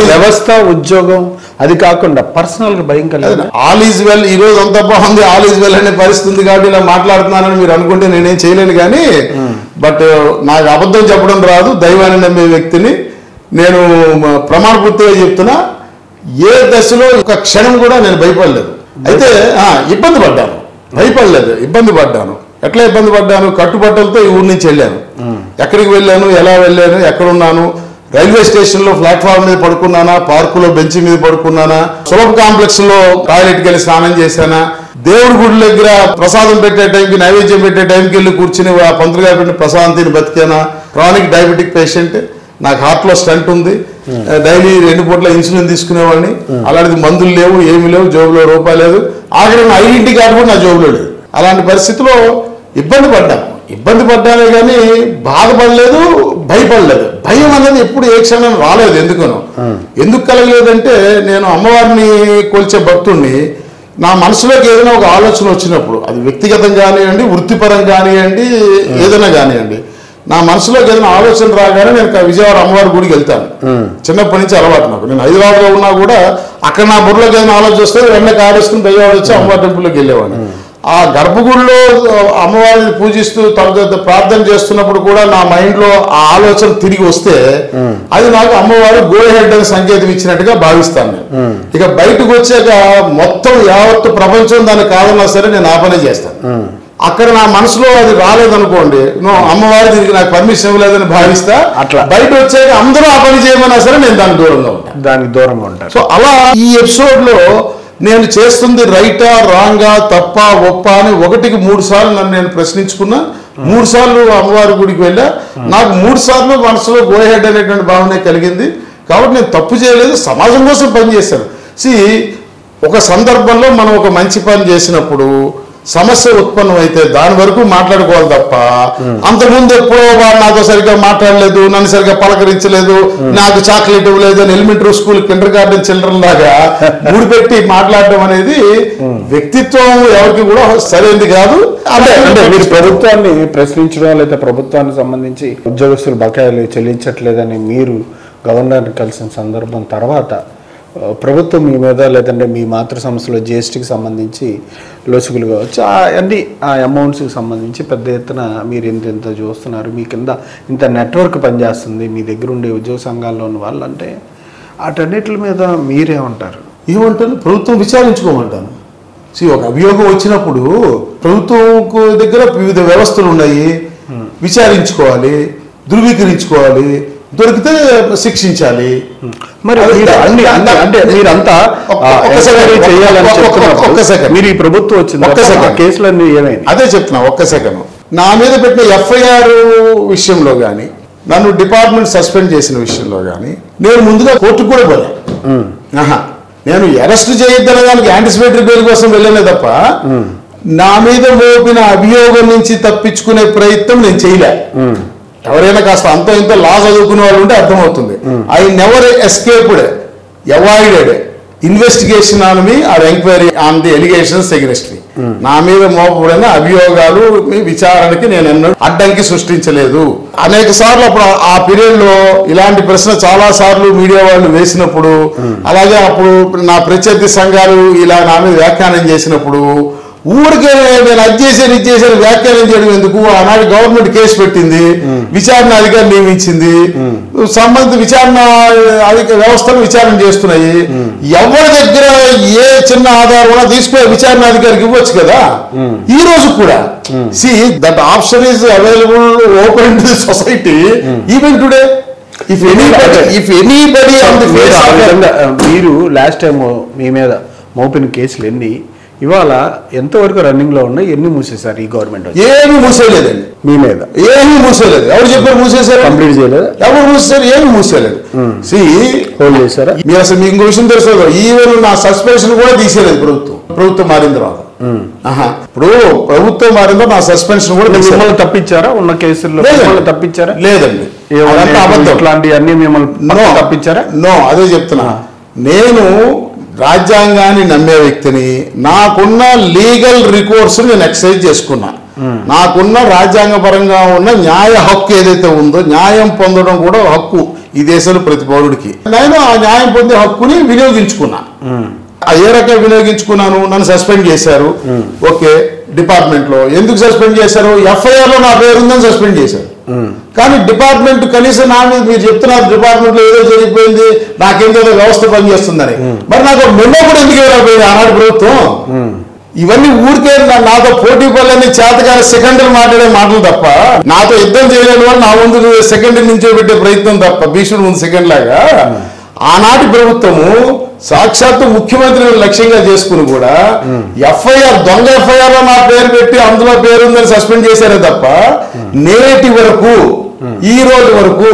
వ్యవస్థ, ఉద్యోగం, అది కాకుండా పర్సనల్ గా భయం కలిగింది. ఆల్ ఈజ్ వెల్, ఈ రోజు అంత బాగుంది, ఆల్ ఈజ్ వెల్ అనే పరిస్థితి కాబట్టి ఇలా మాట్లాడుతున్నానని మీరు అనుకుంటే నేనేం చేయలేను. కానీ బట్ నాకు అబద్ధం చెప్పడం రాదు. దైవాన్ని నమ్మే వ్యక్తిని నేను ప్రమాణపూర్తిగా చెప్తున్నా. ఏ దశలో ఒక క్షణం కూడా నేను భయపడలేదు. అయితే ఇబ్బంది పడ్డాను, భయపడలేదు, ఇబ్బంది పడ్డాను. ఎట్లా ఇబ్బంది పడ్డాను? కట్టుబట్టలతో ఈ ఊరి నుంచి వెళ్ళాను. ఎక్కడికి వెళ్ళాను, ఎలా వెళ్ళాను, ఎక్కడున్నాను, రైల్వే స్టేషన్ లో ప్లాట్ఫామ్ మీద పడుకున్నానా, పార్కులో బెంచ్ మీద పడుకున్నానా, సులభ కాంప్లెక్స్ లో టాయిలెట్కి వెళ్ళి స్నానం చేశానా, దేవుడి గుడి దగ్గర ప్రసాదం పెట్టే టైంకి, నైవేద్యం పెట్టే టైంకి వెళ్ళి కూర్చుని ఆ పంతులు గారు పెట్టిన ప్రసాదం తిని బతికానా. క్రానిక్ డయాబెటిక్ పేషెంట్, నాకు హార్ట్లో స్టంట్ ఉంది, డైలీ 2 పూట్ల ఇన్సులిన్ తీసుకునేవాడిని. అలాంటిది మందులు లేవు, ఏమి లేవు, జోబులో రూపాయి లేదు, ఆఖరి ఐడెంటిటీ కార్డు కూడా నా జోబులో లేదు. అలాంటి పరిస్థితిలో ఇబ్బంది పడ్డానే కానీ బాధపడలేదు, భయపడలేదు. భయం అనేది ఎప్పుడు ఏ క్షణం రాలేదు. ఎందుకు కలగలేదంటే, నేను అమ్మవారిని కొలిచే భక్తుడిని. నా మనసులోకి ఏదైనా ఒక ఆలోచన వచ్చినప్పుడు, అది వ్యక్తిగతం కానివ్వండి, వృత్తిపరం కానివ్వండి, ఏదైనా కానివ్వండి, నా మనసులోకి ఏదైనా ఆలోచన రాగానే నేను విజయవాడ అమ్మవారి గుడికి వెళ్తాను. చిన్నప్పటి నుంచి అలవాటు నాకు. నేను హైదరాబాద్లో ఉన్నా కూడా అక్కడ నా బుర్రలోకి ఏదైనా ఆలోచన వస్తే వెంటనే కారేసుకుని విజయవాడ వచ్చి అమ్మవారి టెంపుల్లోకి వెళ్ళేవాడిని. ఆ గర్భగుడిలో అమ్మవారిని పూజిస్తూ తర్వాత ప్రార్థన చేస్తున్నప్పుడు కూడా నా మైండ్లో ఆ ఆలోచన తిరిగి వస్తే అది నాకు అమ్మవారు గో హెడ్ అని సంకేతం ఇచ్చినట్టుగా భావిస్తాను నేను. ఇక బయటకు వచ్చాక మొత్తం యావత్తు ప్రపంచం దాన్ని కాదన్నా సరే నేను ఆ పని చేస్తాను. అక్కడ నా మనసులో అది రాలేదనుకోండి, అమ్మవారి దీనికి నాకు పర్మిషన్ ఇవ్వలేదని భావిస్తా. అట్లా బయట వచ్చాక అందరూ ఆ పని చేయమన్నా సరే నేను దానికి దూరంగా ఉంటాను. సో అలా ఈ ఎపిసోడ్ లో నేను చేస్తుంది రైటా రాంగా, తప్ప ఒప్ప అని 1కి 3 సార్లు నన్ను నేను ప్రశ్నించుకున్నా. 3 సార్లు అమ్మవారి గుడికి వెళ్ళా. నాకు 3 సార్లు మనసులో గో హెడ్ అనేటువంటి భావన కలిగింది. కాబట్టి నేను తప్పు చేయలేదు, సమాజం కోసం పనిచేశాను. ఒక సందర్భంలో మనం ఒక మంచి పని చేసినప్పుడు సమస్య ఉత్పన్నం అయితే దాని వరకు మాట్లాడుకోవాలి తప్ప, అంతకుముందు ఎప్పుడో వాడు నాతో సరిగ్గా మాట్లాడలేదు, నన్ను సరిగ్గా పలకరించలేదు, నాకు చాక్లెట్ ఇవ్వలేదు అని elementary school Kinder garden children లాగా ముడిపెట్టి మాట్లాడడం అనేది వ్యక్తిత్వం ఎవరికి కూడా సరైనది కాదు. అంటే మీరు ప్రభుత్వాన్ని ప్రశ్నించడం, లేదా ప్రభుత్వానికి సంబంధించి ఉద్యోగస్తులు బకాయిలు చెల్లించట్లేదని మీరు గవర్నర్ని కలిసిన సందర్భం తర్వాత ప్రభుత్వం మీ మీద లేదంటే మీ మాతృ సంస్థలో జిఎస్టీకి సంబంధించి లోసుగులు కావచ్చు అన్ని ఆ అమౌంట్స్కి సంబంధించి పెద్ద ఎత్తున మీరు ఇంత చూస్తున్నారు, మీ కింద ఇంత నెట్వర్క్ పనిచేస్తుంది, మీ దగ్గర ఉండే ఉద్యోగ సంఘాల్లో ఉన్న వాళ్ళు అంటే వాటన్నిటి మీద మీరేమంటారు? ఏమంటాను, ప్రభుత్వం విచారించుకోమంటాను. ఒక అభియోగం వచ్చినప్పుడు ప్రభుత్వం దగ్గర వివిధ వ్యవస్థలు ఉన్నాయి, విచారించుకోవాలి, ధృవీకరించుకోవాలి, దొరికితే శిక్షించాలి. మరి మీరు ఈ ప్రభుత్వం వచ్చింది కేసులన్నీ ఏమైంది అదే చెప్తున్నా. ఒక్క సెకండ్, నా మీద పెట్టిన ఎఫ్ఐఆర్ విషయంలో కానీ, నన్ను డిపార్ట్మెంట్ సస్పెండ్ చేసిన విషయంలో కానీ నేను ముందుగా కోర్టుకు కూడా పోలే. నేను అరెస్ట్ చేయొద్దనే దానికి యాంటిసిపేటరీ బెయిల్ కోసం వెళ్ళలే తప్ప నా మీద మోపిన అభియోగం నుంచి తప్పించుకునే ప్రయత్నం నేను చేయలే. ఎవరైనా కాస్త అంత ఇంత లా చదువుకునే వాళ్ళు ఉంటే అర్థమవుతుంది. I never escaped, avoided investigation on me are enquiry on the allegations against మీ. నా మీద మోపబడిన అభియోగాలు మీ విచారణకి నేను ఎన్నో అడ్డంకి సృష్టించలేదు. అనేక సార్లు అప్పుడు ఆ పీరియడ్ లో ఇలాంటి ప్రశ్న చాలా సార్లు మీడియా వాళ్ళు వేసినప్పుడు, అలాగే అప్పుడు నా ప్రత్యర్థి సంఘాలు ఇలా నా మీద వ్యాఖ్యానం చేసినప్పుడు ఊరికే నేను అది చేశాను వ్యాఖ్యానం చేయడం ఎందుకు, ఆనాడు గవర్నమెంట్ కేసు పెట్టింది, విచారణ అధికారి నియమించింది, సంబంధిత విచారణ వ్యవస్థను విచారణ చేస్తున్నాయి. ఎవరి దగ్గర ఏ చిన్న ఆధారం తీసుకునే విచారణ అధికారికి ఇవ్వచ్చు కదా. ఈ రోజు కూడా see that option is available open to the society even today. If anybody మీరు లాస్ట్ టైం మీ మీద మోపిన కేసులు ఎన్ని, ఇవాళ ఎంతవరకు రన్నింగ్ లో ఉన్నాయి, ఎన్ని మూసేశారు ఈ గవర్నమెంట్? ఏమీ మూసేయలేదండి మీ మీద, ఏమీ మూసేయలేదు. ఎవరు చెప్పారు మూసేశారు? కంప్లీట్ చేయలేదు. ఎవరు మూసేశారు? ఏమీ మూసేయలేదు. హోల్డ్ చేశారా? మీరు అసలు మీకు ఇంకో విషయం తెలుసు, ఈవెన్ నా సస్పెన్షన్ కూడా తీసేయలేదు ప్రభుత్వం మారిన తర్వాత. ఇప్పుడు ప్రభుత్వం మారిందో నా సస్పెన్షన్ కూడా మిమ్మల్ని తప్పించారా? ఉన్న కేసుల్లో తప్పించారా? లేదండి, ఇట్లాంటి అన్ని మిమ్మల్ని తప్పించారా? నో, అదే చెప్తున్నా. నేను రాజ్యాంగాన్ని నమ్మే వ్యక్తిని, నాకున్న లీగల్ రికోర్స్ నేను ఎక్సర్సైజ్ చేసుకున్నాను. నాకున్న రాజ్యాంగపరంగా ఉన్న న్యాయ హక్కు ఏదైతే ఉందో, న్యాయం పొందడం కూడా హక్కు ఈ దేశంలో ప్రతి పౌరుడికి. నేను ఆ న్యాయం పొందే హక్కుని వినియోగించుకున్నాను. ఏ రకంగా వినియోగించుకున్నాను? నన్ను సస్పెండ్ చేశారు. ఓకే, డిపార్ట్మెంట్ లో ఎందుకు సస్పెండ్ చేశారు? ఎఫ్ఐఆర్ లో నా పేరు ఉందని సస్పెండ్ చేశారు. కానీ డిపార్ట్మెంట్ కనీసం నా మీద మీరు చెప్తున్నారు డిపార్ట్మెంట్ లో ఏదో జరిగిపోయింది, నాకేందో వ్యవస్థ పనిచేస్తుందని. మరి నాకు మెమో కూడా ఎందుకు ఇవ్వలేకపోయింది ఆనాడు ప్రభుత్వం? ఇవన్నీ ఊరికే నాతో పోటీ పనులన్నీ చేతగానే సెకండరీ మాట్లాడే మాటలు తప్ప, నాతో యుద్ధం చేయలేని వాళ్ళు నా ముందు సెకండరీ నుంచో పెట్టే ప్రయత్నం తప్ప, భీష్ముడు ముందు సెకండ్ లాగా ఆనాటి ప్రభుత్వము సాక్షాత్తు ముఖ్యమంత్రిని లక్ష్యంగా చేసుకుని కూడా ఎఫ్ఐఆర్, దొంగ ఎఫ్ఐఆర్ లో నా పేరు పెట్టి అందులో పేరుందని సస్పెండ్ చేశారే తప్ప నేటి వరకు ఈ రోజు వరకు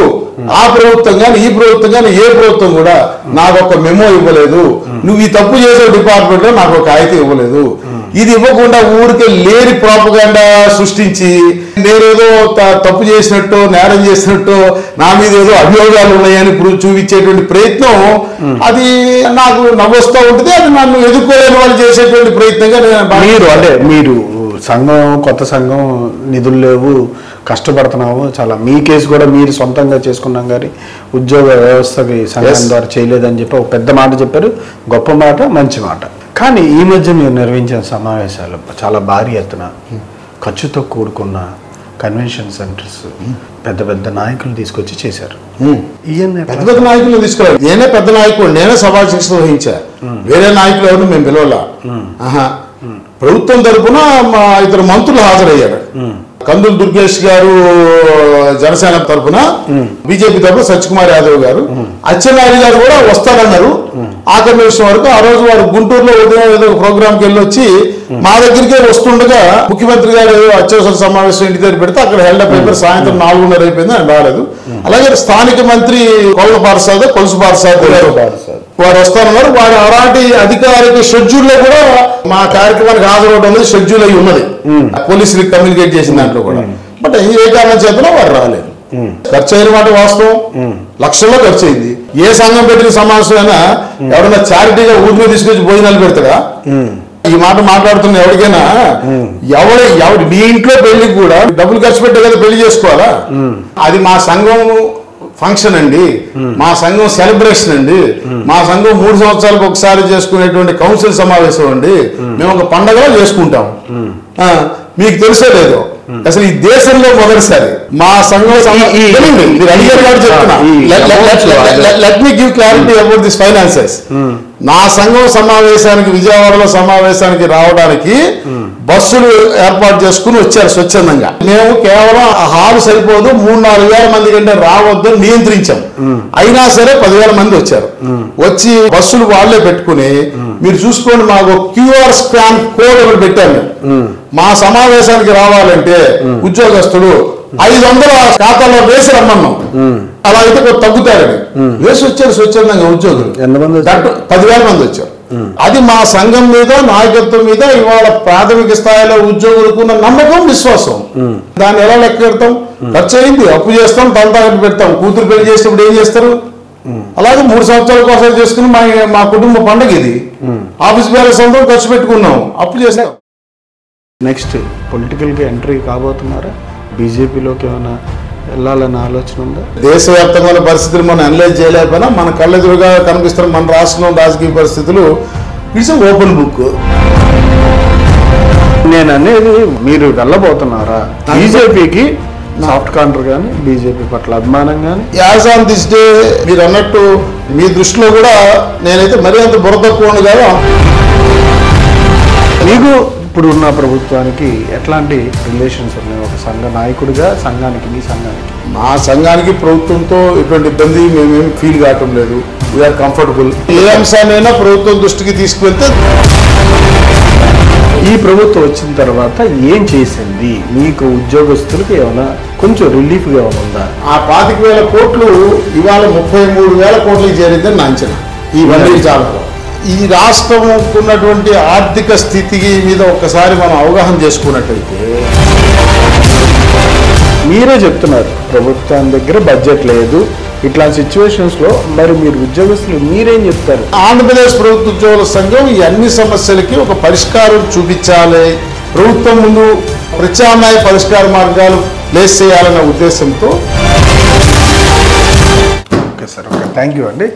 ఆ ప్రభుత్వం కానీ ఈ ప్రభుత్వం కానీ ఏ ప్రభుత్వం కూడా నాకు ఒక మెమో ఇవ్వలేదు. నువ్వు ఈ తప్పు చేసే డిపార్ట్మెంట్ లో నాకు ఒక కాగితం ఇవ్వలేదు. ఇది ఇవ్వకుండా ఊరికే లేని ప్రాపగాండా సృష్టించి నేనేదో తప్పు చేసినట్టు, నేరం చేసినట్టు, నా మీద ఏదో అభియోగాలు ఉన్నాయని చూపించేటువంటి ప్రయత్నం అది నాకు నవ్వొస్తూ ఉంటుంది. అది నన్ను ఎదుర్కోలేని వాళ్ళు చేసేటువంటి ప్రయత్నంగా మీరు సంఘం, కొత్త సంఘం, నిధులు లేవు, కష్టపడుతున్నాము చాలా, మీ కేసు కూడా మీరు సొంతంగా చేసుకున్నాం కానీ ఉద్యోగ వ్యవస్థకి సంఘం ద్వారా చేయలేదని చెప్పి ఒక పెద్ద మాట చెప్పారు. గొప్ప మాట, మంచి మాట. కానీ ఈ మధ్య మీరు నిర్వహించిన సమావేశాలు చాలా భారీ ఎత్తున ఖర్చుతో కూడుకున్న కన్వెన్షన్ సెంటర్స్ పెద్ద పెద్ద నాయకులు తీసుకొచ్చి చేశారు. పెద్ద పెద్ద నాయకులు తీసుకురారు. నేనే పెద్ద నాయకుడు, నేనే సభాధ్యక్షత వహించా. వేరే నాయకులు ఎవరు మేము పిలవలా. ప్రభుత్వం తరఫున మా ఇద్దరు మంత్రులు హాజరయ్యారు. కందులు దుర్గేష్ గారు జనసేన తరఫున, బీజేపీ తరఫున సత్యకుమార్ యాదవ్ గారు, అచ్చెన్నాయుడు గారు కూడా వస్తారన్నారు. ఆఖరి నిమిషం వరకు ఆ రోజు వారు గుంటూరులో ఉదయం ఏదో ప్రోగ్రామ్కి వెళ్ళి వచ్చి మా దగ్గరికే వస్తుండగా ముఖ్యమంత్రి గారు ఏదో అత్యవసర సమావేశం ఇంటి దగ్గర పెడితే అక్కడ హెల్డ్ పేపర్ సాయంత్రం 4:30 అయిపోయింది, ఆయన రాలేదు. అలాగే స్థానిక మంత్రి కొలుసు పార్సాద్ వారు వస్తారన్నారు. వారు అలాంటి అధికారిక షెడ్యూల్ లో కూడా మా కార్యక్రమానికి హాజరవడం అనేది షెడ్యూల్ అయి ఉన్నది, పోలీసులకు కమ్యూనికేట్ చేసిన దాంట్లో కూడా. బట్ ఏ కారణం చేతనో వారు రాలేదు. ఖర్చు అయిన మాట వాస్తవం, లక్షల్లో ఖర్చు అయింది. ఏ సంఘం పెట్టిన సమావేశం అయినా ఎవరైనా చారిటీగా ఊరిలో తీసుకొచ్చి భోజనాలు పెడతారా? ఈ మాట మాట్లాడుతున్న ఎవరికైనా ఎవరు మీ ఇంట్లో పెళ్లికి కూడా డబ్బులు ఖర్చు పెట్టే కదా పెళ్లి చేసుకోవాలా? అది మా సంఘం ఫంక్షన్ అండి, మా సంఘం సెలబ్రేషన్ అండి, మా సంఘం 3 సంవత్సరాలకు ఒకసారి చేసుకునేటువంటి కౌన్సిల్ సమావేశం అండి, మేము ఒక పండగలో చేసుకుంటాం. మీకు తెలుసో లేదో, అసలు ఈ దేశంలో మొదటిసారి మా సంఘం మీరు అడిగారు కాబట్టి చెప్తున్నా. Let me give clarity about this finances. నా సంఘం సమావేశానికి, విజయవాడలో సమావేశానికి రావడానికి బస్సులు ఏర్పాటు చేసుకుని వచ్చారు స్వచ్ఛందంగా. మేము కేవలం హాలు సరిపోదు, 3-4 వేల మంది కంటే రావద్దని నియంత్రించాం. అయినా సరే 10,000 మంది వచ్చారు. వచ్చి బస్సులు వాళ్లే పెట్టుకుని, మీరు చూసుకోండి, మాకు క్యూఆర్ స్కాన్ కోడ్ ఒకటి పెట్టాము. మా సమావేశానికి రావాలంటే ఉద్యోగస్తులు 500 ఖాతాలో వేసి రమ్మన్నాం. అలా అయితే కొంత తగ్గుతారని వేసి వచ్చారు స్వచ్ఛందంగా ఉద్యోగులు. 10,000 మంది వచ్చారు. అది మా సంఘం మీద, నాయకత్వం మీద ఇవాళ ప్రాథమిక స్థాయిలో ఉద్యోగులకు ఉన్న నమ్మకం, విశ్వాసం. దాన్ని ఎలా లెక్క పెడతాం? ఖర్చు అయింది, అప్పు చేస్తాం, తంతా పెడతాం. కూతురు పెళ్లి చేసినప్పుడు ఏం చేస్తారు? అలాగే 3 సంవత్సరాల కోసం చేసుకుని మా కుటుంబ పండుగ ఇది. ఆఫీస్ బ్యాలెన్స్ అందరం ఖర్చు పెట్టుకున్నాం, అప్పు చేస్తాం. నెక్స్ట్ పొలిటికల్గా ఎంట్రీ కాబోతున్నారా? బీజేపీలోకి ఏమైనా వెళ్ళాలన్న ఆలోచన ఉందా? దేశవ్యాప్తంగా ఉన్న పరిస్థితులు మనం అనలైజ్ చేయలేకపోయినా మన కళ్ళెదురుగా కనిపిస్తున్న మన రాష్ట్రంలో రాజకీయ పరిస్థితులు ఇట్స్ ఓపెన్ బుక్. నేను అనేది, మీరు వెళ్ళబోతున్నారా బీజేపీకి? సాఫ్ట్ కార్నర్ కానీ బీజేపీ పట్ల అభిమానం కానీ? యాజ్ ఆన్ దిస్ డే మీరు అన్నట్టు మీ దృష్టిలో కూడా నేనైతే మరీ అంత బుర్ర తక్కువ కాదు. మీకు ఇప్పుడు ఉన్న ప్రభుత్వానికి ఎట్లాంటి రిలేషన్స్ ఉన్నాయి? ఒక సంఘ నాయకుడిగా సంఘానికి, మీ సంఘానికి? మా సంఘానికి ప్రభుత్వంతో ఎటువంటి ఇబ్బంది మేమేమి ఫీల్ కావటం లేదు. We are comfortable. ఏ అంశాన్నైనా ప్రభుత్వం దృష్టికి తీసుకువెళ్తే. ఈ ప్రభుత్వం వచ్చిన తర్వాత ఏం చేసింది? మీకు ఉద్యోగస్తులకు ఏమైనా కొంచెం రిలీఫ్గా ఉందా? ఆ 25,000 కోట్లు ఇవాళ 33,000 కోట్లకి చేరిందని నా అంచనా. ఈ 1 year జాబితాలో ఈ రాష్ట్రం ఉన్నటువంటి ఆర్థిక స్థితి మీద ఒక్కసారి మనం అవగాహన చేసుకున్నట్టయితే, మీరే చెప్తున్నారు ప్రభుత్వం దగ్గర బడ్జెట్ లేదు, ఇట్లాంటి సిచ్యువేషన్స్లో మరి మీరు ఉద్యోగస్తులు మీరేం చెప్తారు? ఆంధ్రప్రదేశ్ ప్రభుత్వ ఉద్యోగుల సంఘం ఈ అన్ని సమస్యలకి ఒక పరిష్కారం చూపించాలి, ప్రభుత్వం ముందు ప్రత్యామ్నాయ పరిష్కార మార్గాలు ప్లేస్ చేయాలన్న ఉద్దేశంతో. Okay sir, okay, thank you అండి.